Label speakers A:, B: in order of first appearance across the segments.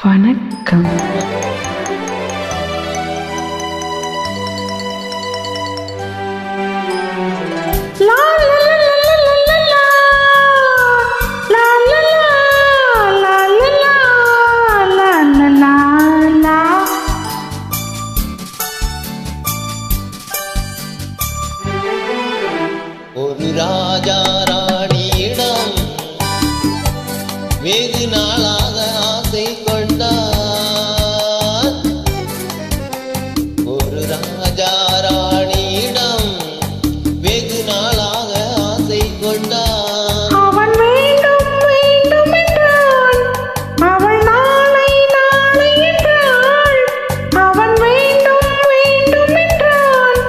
A: வணக்கம்.
B: ஒரு ராஜா ராணியிடம் வெகு நாளாக ஆசை கொண்டார். ஒரு ராஜா ராணியிடம் வெகு நாளாக ஆசை கொண்டார்.
A: அவன் வேண்டும் வேண்டும் என்றான், அவள் நாளை நாளை என்றாள். அவன் வேண்டும் வேண்டும் என்றான்,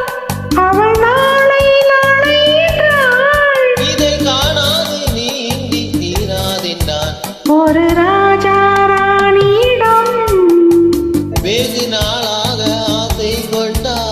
A: அவள் நாளை நாளை என்றாள்.
B: இதை காணாது நீந்தி தீராதென்றான்.
A: ஒரு ராஜா ராணியிடம்
B: வெகு நாளாக ஆசை கொண்டார்.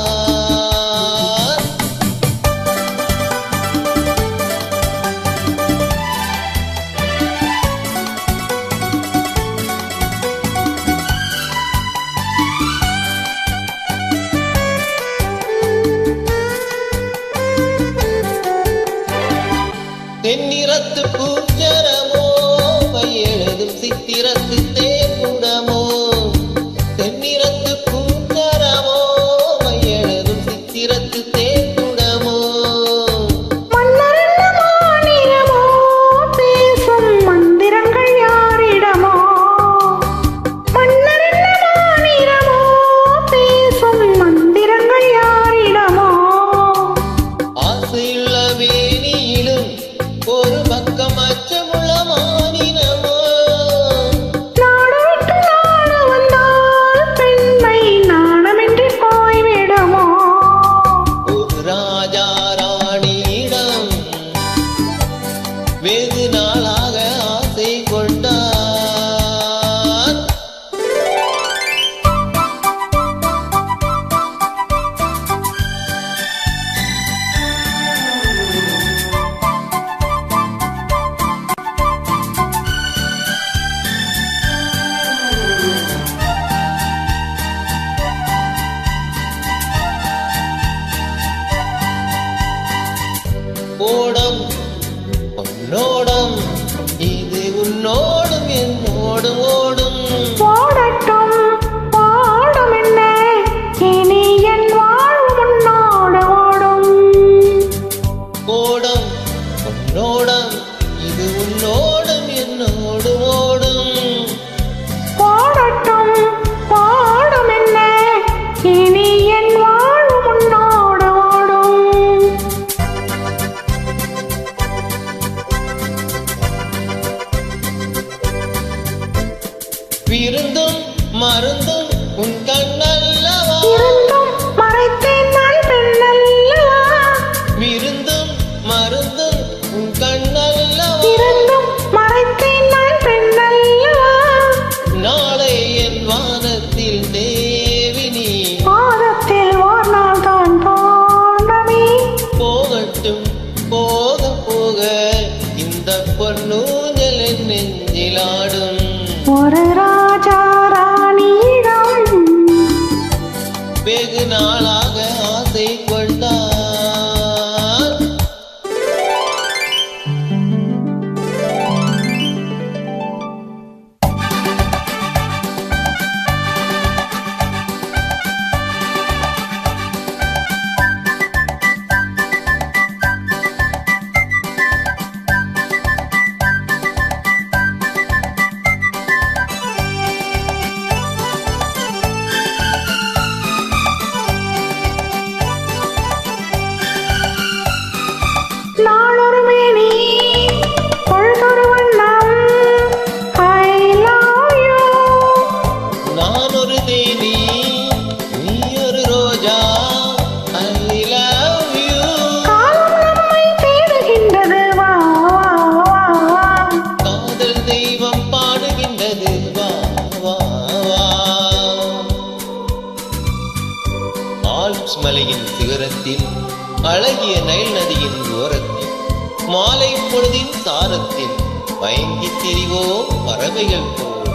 B: தென்னிறத்து பூச்சரமோ கையெழுதும் சித்திரத்து தேக்குடமோ. தென்னிறத்து பூச்சரமோ கையெழுதும் சித்திரத்து தேக்குடமோ.
A: மன்னரென்ன மாநிலமோ பேசும் மந்திரங்கள் யாரிடமோ. மன்னரென்ன மாநிலமோ பேசும் மந்திரங்கள் யாரிடமோ.
B: ஆசையுள்ள வேணியிலும் ஒரு பக்கம் அச்சமுள்ள மானினமோ.
A: நாடு விட்டு நாடு வந்தால் பெண்மை நாணமின்றி போய்விடுமோ.
B: ஒரு ராஜா ராணியிடம் வெகு நாளாக ஆசை கொண்டார். ஓடம் உன்னோடம் இது உன்னோடும் என்னோடும் ஓடும்.
A: ஓடட்டும் ஓடும் என்ன, இனி என் வாழ்வு முன்னோடு ஓடும்.
B: ஓடம் உன்னோடம் இது உன்னோடும் என்னோடும் ஓடும்.
A: ஓடட்டும் ஓடும் என்ன, இனி என் வாழ்வு முன்னோடு ஓடும்.
B: விருந்தும் மருந்தும் உன் கண்ணல்லவா.
A: இருந்தும் மறைத்தேன் நான் பெண்ணல்லவா.
B: விருந்தும் மருந்தும் உன் கண்ணல்லவா.
A: இருந்தும் மறைத்தேன் நான் பெண்ணல்லவா.
B: நாளை என் வானத்தில் தேவினி
A: பாதத்தில் ஓர் நாள் தான் பௌர்ணமி.
B: போகட்டும் போக போக இந்த பொன்னூஞ்சல் என் நெஞ்சிலாடும்.
A: ஒரு ராஜா ராணியிடம்
B: வெகு நாளாக ஆசை கொண்டார்.
A: நாளொரு மேனி பொழுதொரு வண்ணம். I love you.
B: நான் ஒரு தேனி நீ ஒரு ரோஜா. I love you.
A: காலம் நம்மை தேடுகின்றது, வா வா வா வா.
B: காதல் தெய்வம் பாடுகின்றது, வா வா வா. ஆல்ப்ஸ் மலையின் சிகரத்தில் அழகிய நைல் நதியின் ஓரத்தில் மாலை பொழுதின் சாரத்தில் மயங்கித் திரிவோம் பறவைகள் போல்.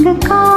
A: இங்கு